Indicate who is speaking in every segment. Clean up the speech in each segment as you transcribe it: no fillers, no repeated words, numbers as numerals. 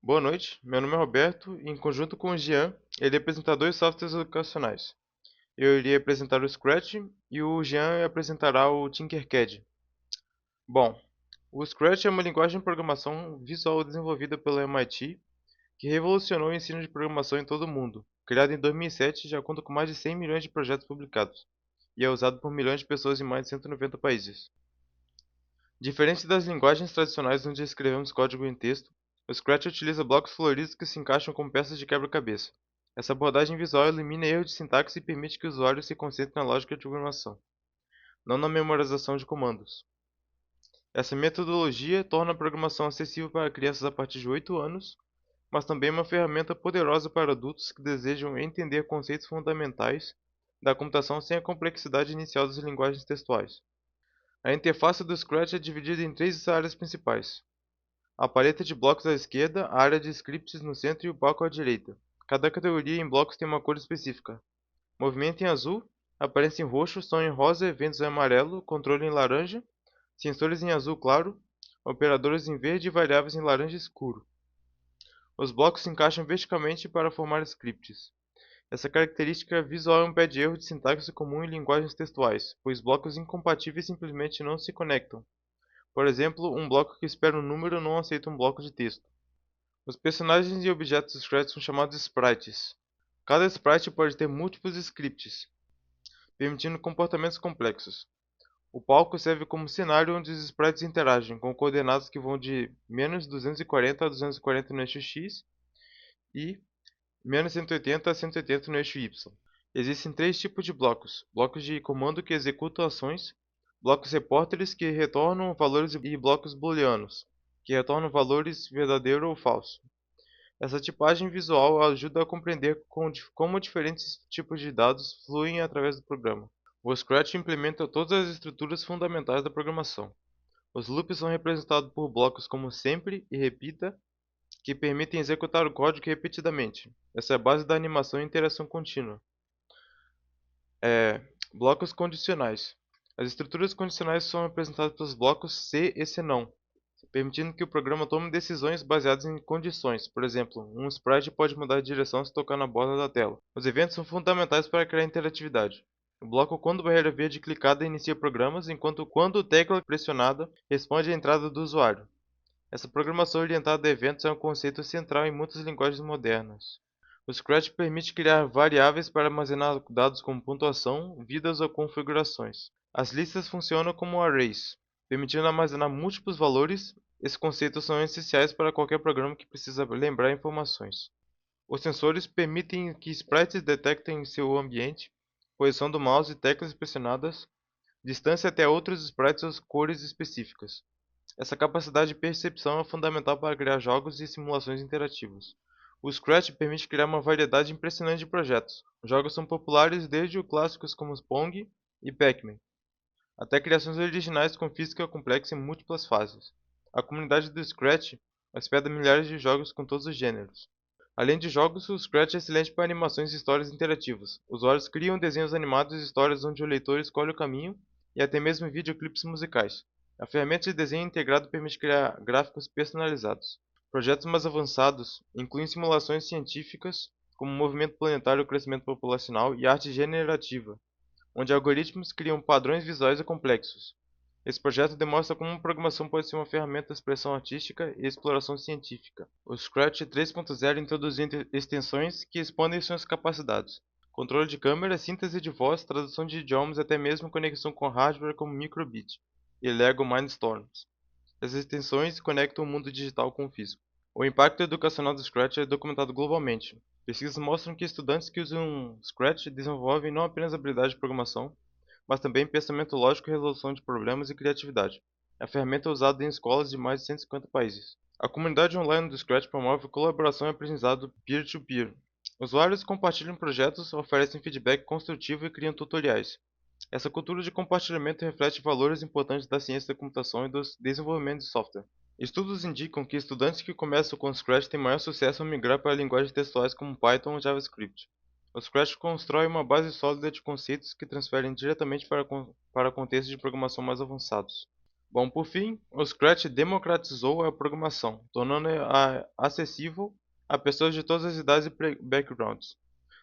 Speaker 1: Boa noite, meu nome é Roberto e, em conjunto com o Jean, ele apresentará dois softwares educacionais. Eu irei apresentar o Scratch e o Jean apresentará o Tinkercad. Bom, o Scratch é uma linguagem de programação visual desenvolvida pela MIT que revolucionou o ensino de programação em todo o mundo. Criado em 2007, já conta com mais de 100 milhões de projetos publicados e é usado por milhões de pessoas em mais de 190 países. Diferente das linguagens tradicionais onde escrevemos código em texto, o Scratch utiliza blocos floridos que se encaixam como peças de quebra-cabeça. Essa abordagem visual elimina erros de sintaxe e permite que o usuário se concentre na lógica de programação, não na memorização de comandos. Essa metodologia torna a programação acessível para crianças a partir de 8 anos, mas também uma ferramenta poderosa para adultos que desejam entender conceitos fundamentais da computação sem a complexidade inicial das linguagens textuais. A interface do Scratch é dividida em três áreas principais: a paleta de blocos à esquerda, a área de scripts no centro e o palco à direita. Cada categoria em blocos tem uma cor específica. Movimento em azul, aparência em roxo, som em rosa, eventos em amarelo, controle em laranja, sensores em azul claro, operadores em verde e variáveis em laranja escuro. Os blocos se encaixam verticalmente para formar scripts. Essa característica visual é um pé de erro de sintaxe comum em linguagens textuais, pois blocos incompatíveis simplesmente não se conectam. Por exemplo, um bloco que espera um número não aceita um bloco de texto. Os personagens e objetos do Scratch são chamados sprites. Cada sprite pode ter múltiplos scripts, permitindo comportamentos complexos. O palco serve como cenário onde os sprites interagem, com coordenadas que vão de -240 a 240 no eixo X e -180 a 180 no eixo Y. Existem três tipos de blocos: blocos de comando que executam ações, blocos repórteres que retornam valores e blocos booleanos, que retornam valores verdadeiro ou falso. Essa tipagem visual ajuda a compreender como diferentes tipos de dados fluem através do programa. O Scratch implementa todas as estruturas fundamentais da programação. Os loops são representados por blocos como sempre e repita, que permitem executar o código repetidamente. Essa é a base da animação e interação contínua. Blocos condicionais. As estruturas condicionais são representadas pelos blocos se e senão, permitindo que o programa tome decisões baseadas em condições. Por exemplo, um sprite pode mudar de direção se tocar na borda da tela. Os eventos são fundamentais para criar interatividade. O bloco quando barreira verde clicada inicia programas, enquanto quando tecla pressionada responde à entrada do usuário. Essa programação orientada a eventos é um conceito central em muitas linguagens modernas. O Scratch permite criar variáveis para armazenar dados como pontuação, vidas ou configurações. As listas funcionam como arrays, permitindo armazenar múltiplos valores. Esses conceitos são essenciais para qualquer programa que precisa lembrar informações. Os sensores permitem que sprites detectem seu ambiente, posição do mouse e teclas pressionadas, distância até outros sprites ou cores específicas. Essa capacidade de percepção é fundamental para criar jogos e simulações interativas. O Scratch permite criar uma variedade impressionante de projetos. Os jogos são populares desde os clássicos como Pong e Pac-Man, até criações originais com física complexa em múltiplas fases. A comunidade do Scratch hospeda milhares de jogos com todos os gêneros. Além de jogos, o Scratch é excelente para animações e histórias interativas. Usuários criam desenhos animados e histórias onde o leitor escolhe o caminho, e até mesmo videoclipes musicais. A ferramenta de desenho integrado permite criar gráficos personalizados. Projetos mais avançados incluem simulações científicas, como movimento planetário, crescimento populacional e arte generativa, onde algoritmos criam padrões visuais e complexos. Esse projeto demonstra como uma programação pode ser uma ferramenta de expressão artística e exploração científica. O Scratch 3.0 introduziu extensões que expandem suas capacidades: controle de câmera, síntese de voz, tradução de idiomas e até mesmo conexão com hardware como Microbit e Lego Mindstorms. Essas extensões conectam o mundo digital com o físico. O impacto educacional do Scratch é documentado globalmente. Pesquisas mostram que estudantes que usam Scratch desenvolvem não apenas habilidade de programação, mas também pensamento lógico, resolução de problemas e criatividade. A ferramenta é usada em escolas de mais de 150 países. A comunidade online do Scratch promove colaboração e aprendizado peer-to-peer. Usuários compartilham projetos, oferecem feedback construtivo e criam tutoriais. Essa cultura de compartilhamento reflete valores importantes da ciência da computação e do desenvolvimento de software. Estudos indicam que estudantes que começam com Scratch têm maior sucesso ao migrar para linguagens textuais como Python ou JavaScript. O Scratch constrói uma base sólida de conceitos que transferem diretamente para contextos de programação mais avançados. Bom, por fim, o Scratch democratizou a programação, tornando-a acessível a pessoas de todas as idades e backgrounds.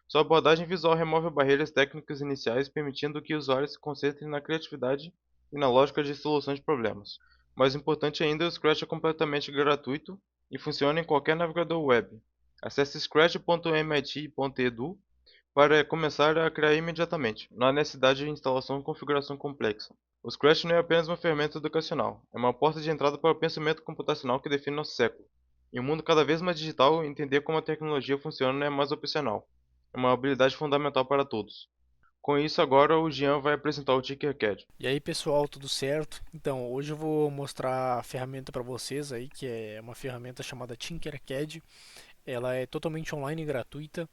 Speaker 1: Sua abordagem visual remove barreiras técnicas iniciais, permitindo que usuários se concentrem na criatividade e na lógica de solução de problemas. Mais importante ainda, o Scratch é completamente gratuito e funciona em qualquer navegador web. Acesse scratch.mit.edu para começar a criar imediatamente, não há necessidade de instalação ou configuração complexa. O Scratch não é apenas uma ferramenta educacional, é uma porta de entrada para o pensamento computacional que define nosso século. Em um mundo cada vez mais digital, entender como a tecnologia funciona não é mais opcional, é uma habilidade fundamental para todos. Com isso, agora o Jean vai apresentar o Tinkercad.
Speaker 2: E aí pessoal, tudo certo? Então, hoje eu vou mostrar a ferramenta para vocês aí, que é uma ferramenta chamada Tinkercad. Ela é totalmente online e gratuita.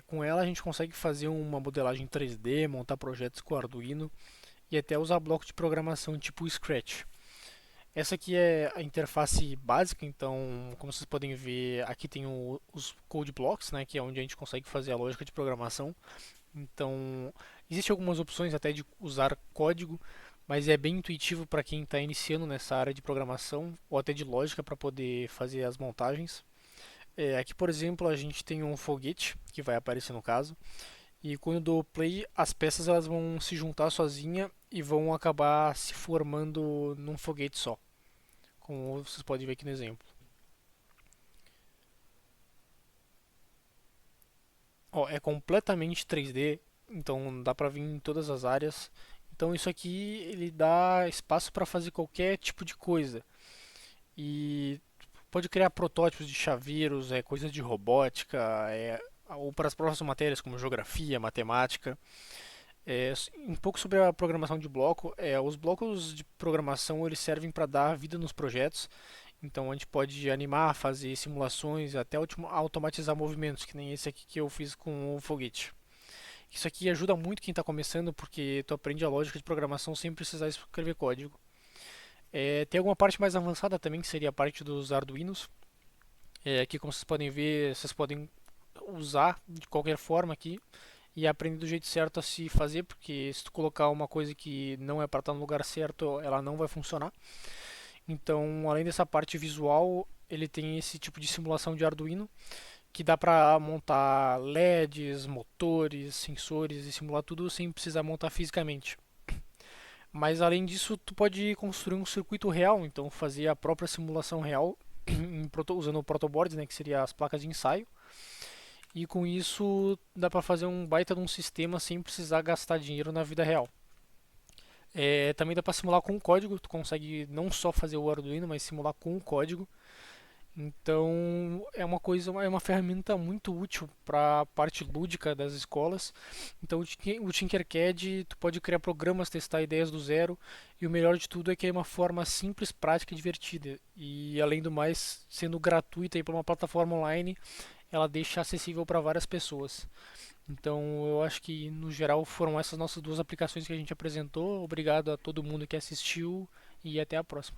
Speaker 2: Com ela a gente consegue fazer uma modelagem 3D, montar projetos com Arduino e até usar blocos de programação tipo Scratch. Essa aqui é a interface básica, então, como vocês podem ver, aqui tem os code blocks, né, que é onde a gente consegue fazer a lógica de programação. Então, existem algumas opções até de usar código, mas é bem intuitivo para quem está iniciando nessa área de programação ou até de lógica para poder fazer as montagens. Aqui, por exemplo, a gente tem um foguete que vai aparecer no caso, e quando eu dou play, as peças elas vão se juntar sozinha e vão acabar se formando num foguete só, como vocês podem ver aqui no exemplo. Ó, é completamente 3D, então dá para vir em todas as áreas. Então isso aqui ele dá espaço para fazer qualquer tipo de coisa e pode criar protótipos de chaveiros, coisas de robótica, ou para as próximas matérias como geografia, matemática. Um pouco sobre a programação de bloco, os blocos de programação eles servem para dar vida nos projetos. Então a gente pode animar, fazer simulações, até automatizar movimentos, que nem esse aqui que eu fiz com o foguete. Isso aqui ajuda muito quem está começando, porque tu aprende a lógica de programação sem precisar escrever código. Tem alguma parte mais avançada também, que seria a parte dos Arduinos. Aqui, como vocês podem ver, vocês podem usar de qualquer forma aqui e aprender do jeito certo a se fazer, porque se tu colocar uma coisa que não é para estar no lugar certo, ela não vai funcionar. Então, além dessa parte visual, ele tem esse tipo de simulação de Arduino que dá para montar LEDs, motores, sensores e simular tudo sem precisar montar fisicamente. Mas além disso, tu pode construir um circuito real, então fazer a própria simulação real usando o protoboards, né, que seria as placas de ensaio. E com isso dá para fazer um baita de um sistema sem precisar gastar dinheiro na vida real. Também dá para simular com o código, tu consegue não só fazer o Arduino, mas simular com o código. Então é uma ferramenta muito útil para a parte lúdica das escolas. Então o Tinkercad, tu pode criar programas, testar ideias do zero, e o melhor de tudo é que é uma forma simples, prática e divertida. E além do mais, sendo gratuita e para uma plataforma online, ela deixa acessível para várias pessoas. Então eu acho que no geral foram essas nossas duas aplicações que a gente apresentou. Obrigado a todo mundo que assistiu e até a próxima.